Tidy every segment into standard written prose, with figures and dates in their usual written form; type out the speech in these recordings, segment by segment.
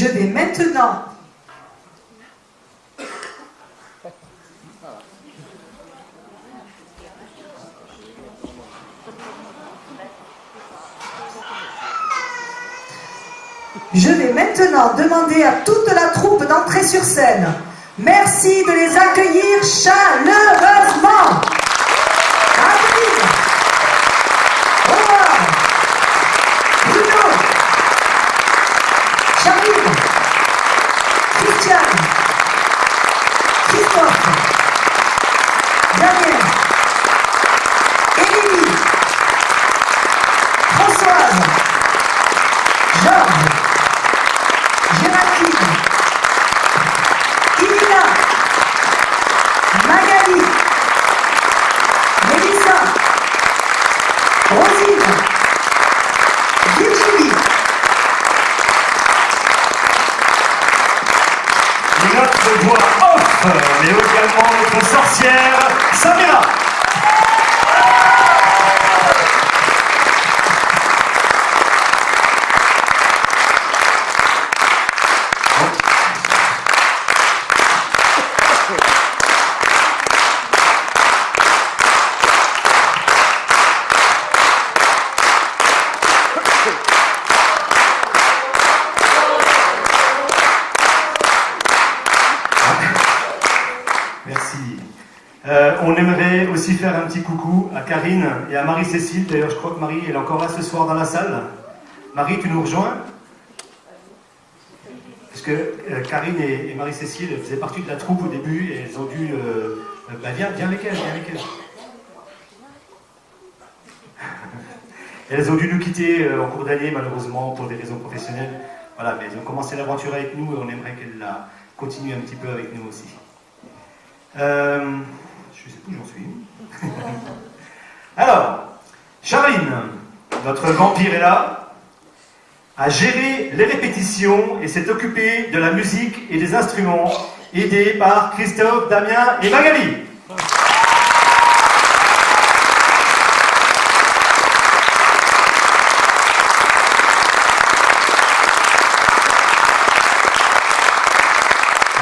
Je vais maintenant demander à toute la troupe d'entrer sur scène. Merci de les accueillir chaleureusement. Adeline, Omar, Bruno, Charline, Christiane, Christophe, Daniel, Émilie, Françoise, Georges, Géraldine, Irina, Magali, Mélissa, Rosine, Virginie. Notre voix off, mais également notre sorcière, Samira. Merci. On aimerait aussi faire un petit coucou à Karine et à Marie-Cécile. D'ailleurs, je crois que Marie, elle est encore là ce soir dans la salle. Marie, tu nous rejoins? Parce que Karine et Marie-Cécile faisaient partie de la troupe au début et elles ont dû... viens avec elles, viens avec elles. Elles ont dû nous quitter en cours d'année, malheureusement, pour des raisons professionnelles. Voilà, mais elles ont commencé l'aventure avec nous et on aimerait qu'elles la continuent un petit peu avec nous aussi. Je sais plus où j'en suis. Alors, Charline, notre vampire est là, a géré les répétitions et s'est occupée de la musique et des instruments, aidée par Christophe, Damien et Magali.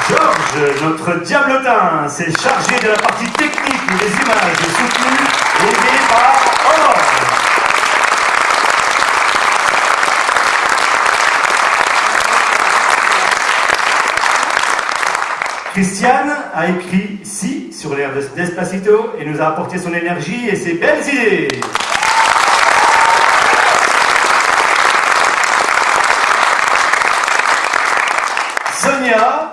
Georges, notre diablotin, s'est chargé de la partie technique des images soutenues, aidé par Or. Christiane a écrit « Si » sur l'air de Despacito et nous a apporté son énergie et ses belles idées. Sonia,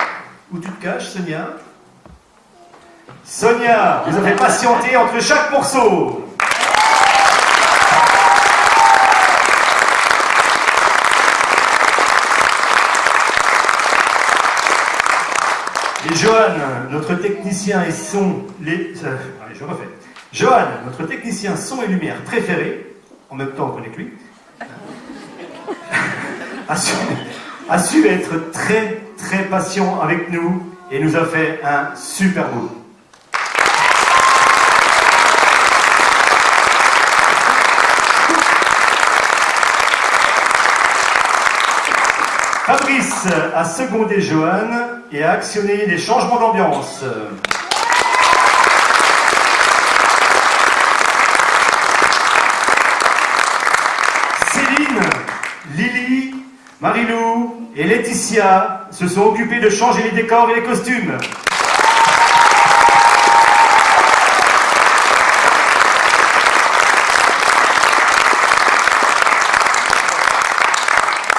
où tu te caches, Sonia? Sonia, vous avez patienté entre chaque morceau. Et Johan, notre technicien et son... allez, je refais. Johan, notre technicien son et lumière préféré, en même temps on connaît que lui, a su être très très patient avec nous et nous a fait un super boulot. Fabrice a secondé Johan et a actionné les changements d'ambiance. Céline, Lily, Marilou et Laetitia se sont occupés de changer les décors et les costumes.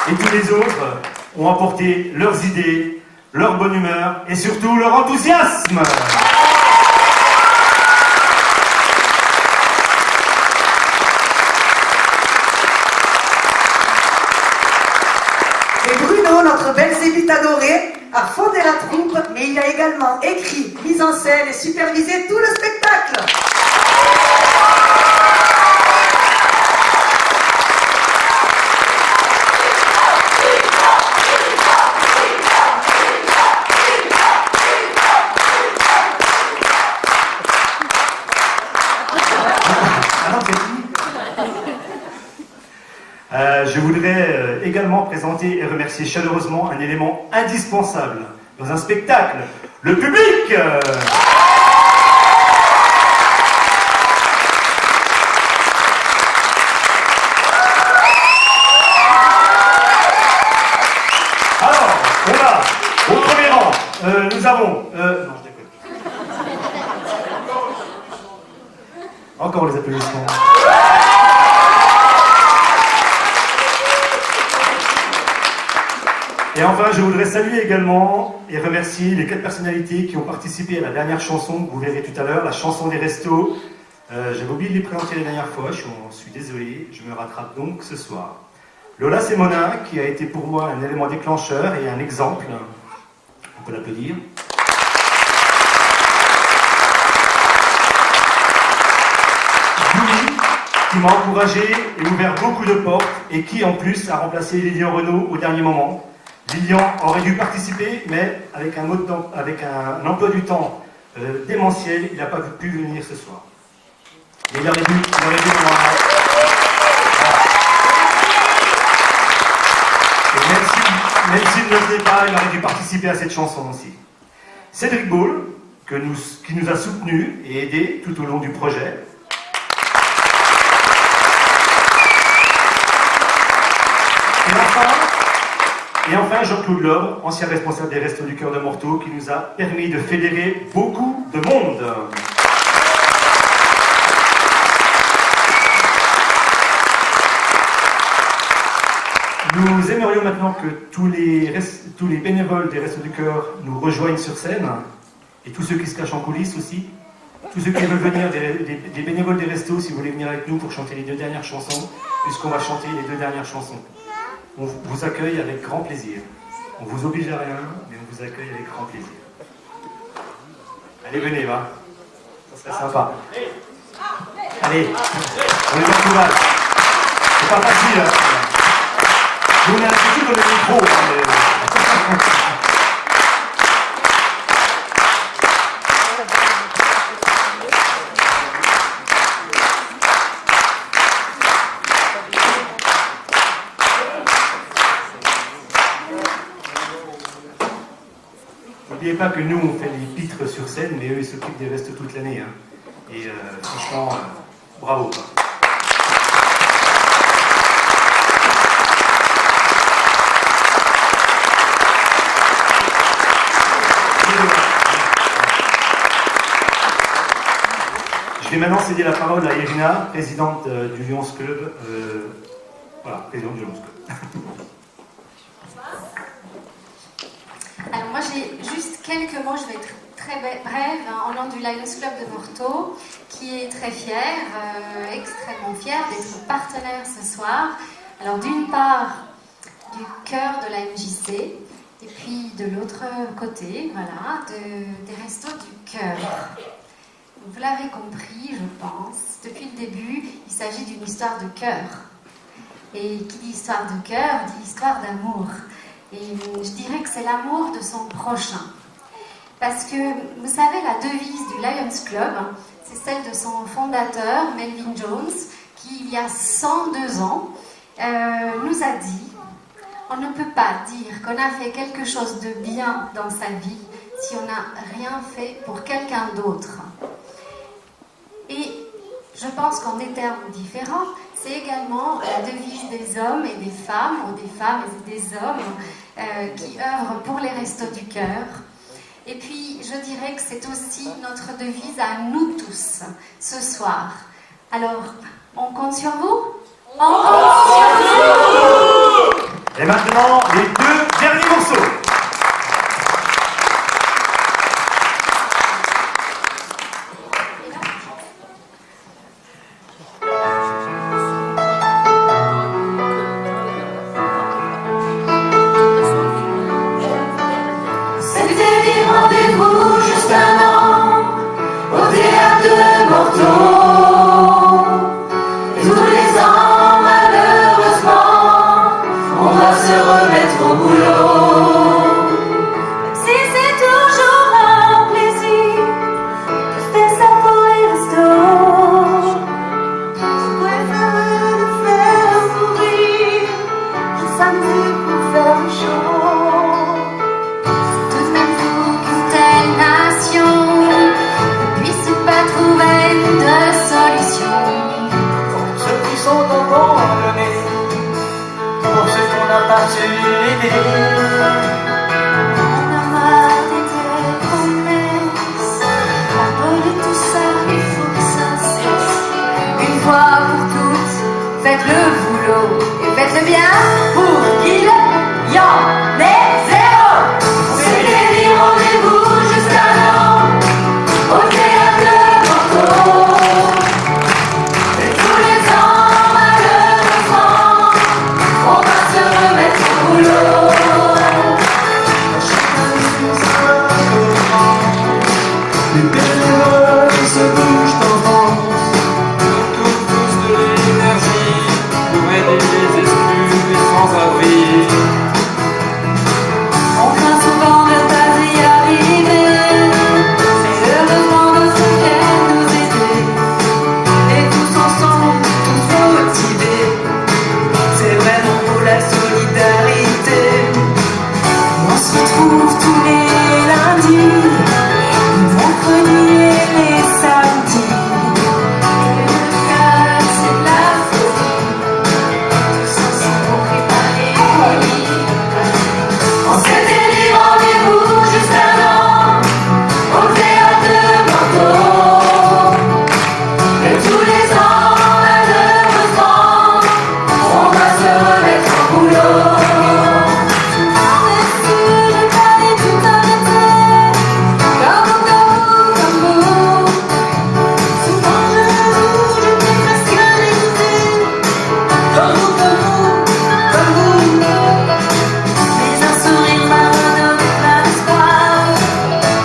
Et tous les autres ont apporté leurs idées, leur bonne humeur et surtout leur enthousiasme. Et Bruno, notre Belzébuth adoré, a fondé la troupe, mais il a également écrit, mis en scène et supervisé tout le spectacle. Je voudrais également présenter et remercier chaleureusement un élément indispensable dans un spectacle, le public. Alors, on a au premier rang, nous avons... non, je déconne. Encore les applaudissements. Et enfin, je voudrais saluer également et remercier les 4 personnalités qui ont participé à la dernière chanson que vous verrez tout à l'heure, la chanson des restos. J'avais oublié de les présenter la dernière fois, je suis désolé, je me rattrape donc ce soir. Lola Semonin, qui a été pour moi un élément déclencheur et un exemple. On peut l'applaudir. Julie, qui m'a encouragé et ouvert beaucoup de portes et qui en plus a remplacé Lilian Renaud au dernier moment. Lilian aurait dû participer, mais avec un emploi du temps démentiel, il n'a pas pu venir ce soir. Mais il aurait dû même s'il ne le faisait pas, il aurait dû participer à cette chanson aussi. Cédric Ball, qui nous a soutenus et aidés tout au long du projet. Et enfin, Jean-Claude Lobre, ancien responsable des Restos du Cœur de Morteau, qui nous a permis de fédérer beaucoup de monde. Nous aimerions maintenant que tous les bénévoles des Restos du Cœur nous rejoignent sur scène, et tous ceux qui se cachent en coulisses aussi. Tous ceux qui veulent venir, des bénévoles des Restos, si vous voulez venir avec nous pour chanter les 2 dernières chansons, puisqu'on va chanter les 2 dernières chansons. On vous accueille avec grand plaisir. On vous oblige à rien, mais on vous accueille avec grand plaisir. Allez, venez, va. Ça serait sympa. Allez, on est dans le courage. C'est pas facile, hein. Nous, on est un petit peu dans le micro, hein, mais... N'oubliez pas que nous, on fait les pitres sur scène, mais eux, ils s'occupent des restes toute l'année. Hein. Et franchement, bravo. Quoi. Je vais maintenant céder la parole à Irina, présidente du Lions Club. Voilà, présidente du Lions Club. Alors moi j'ai juste quelques mots, je vais être très brève, hein, au nom du Lions Club de Morteau, qui est très fier, extrêmement fier d'être partenaire ce soir. Alors d'une part du cœur de la MJC, et puis de l'autre côté, voilà, des Restos du Cœur. Vous l'avez compris, je pense, depuis le début, il s'agit d'une histoire de cœur. Et qui dit histoire de cœur, dit histoire d'amour. Et je dirais que c'est l'amour de son prochain. Parce que, vous savez, la devise du Lions Club, c'est celle de son fondateur, Melvin Jones, qui, il y a 102 ans, nous a dit « On ne peut pas dire qu'on a fait quelque chose de bien dans sa vie si on n'a rien fait pour quelqu'un d'autre. » Et je pense qu'en des termes différents, c'est également la devise des hommes et des femmes, ou des femmes et des hommes qui œuvrent pour les Restos du Cœur. Et puis, je dirais que c'est aussi notre devise à nous tous, ce soir. Alors, on compte sur vous ? On compte sur vous ! Et maintenant, les 2 derniers morceaux. On a marre des belles promesses. Après de tout ça, il faut que ça cesse. Une fois pour toutes, faites le boulot et faites-le bien pour qu'il y en ait zéro. C'était des rendez-vous jusqu'à l'an au théâtre de Bordeaux. Et tous les ans, malheureusement, on va se remettre au boulot. Les bénévoles se bougent en France. Nous tous de l'énergie pour aider les exclus et sans-abri. On craint souvent de pas y arriver, mais heureusement d'autres viennent nous aider. Et tous ensemble, tous motivés, c'est vraiment pour la solidarité. On se retrouve tous les lundis, les mercredis et les samedis. Et le cas, c'est de la folie. Tous ensemble, on prépare les colis. On s'était dit rendez-vous juste avant au théâtre de Bordeaux. Et tous les ans, malheureusement, on va se remettre au boulot. Merci, j'ai pas dit tout arrêter. Comme vous. Souvent je joue, je t'ai presque réécouté. Comme vous. Mais un sourire m'a redonné plein d'espoir.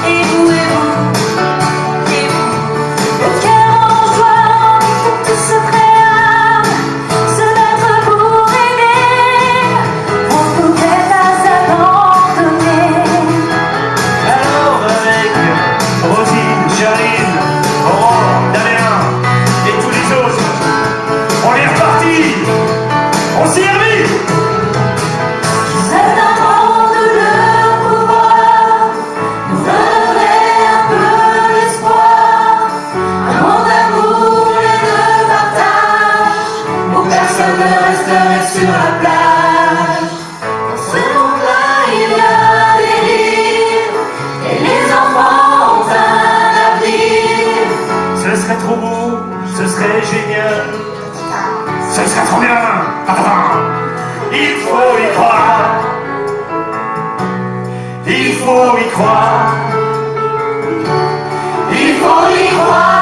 Et vous, au cœur en joie, il faut que tous se prennent, se battre pour aimer. On pouvait pas s'abandonner. Alors avec Rosine, Charline, Aurore, Damien et tous les autres, on est reparti. On s'y est remis. C'est un monde où le pouvoir nous donnerait un peu d'espoir. Un monde d'amour et de partage où personne ne resterait sur la plage. Dans ce monde-là, il y a des livres et les enfants ont un avenir. Ce serait trop beau, ce serait génial, ce serait trop bien. Il faut y croire. Il faut y croire. Il faut y croire.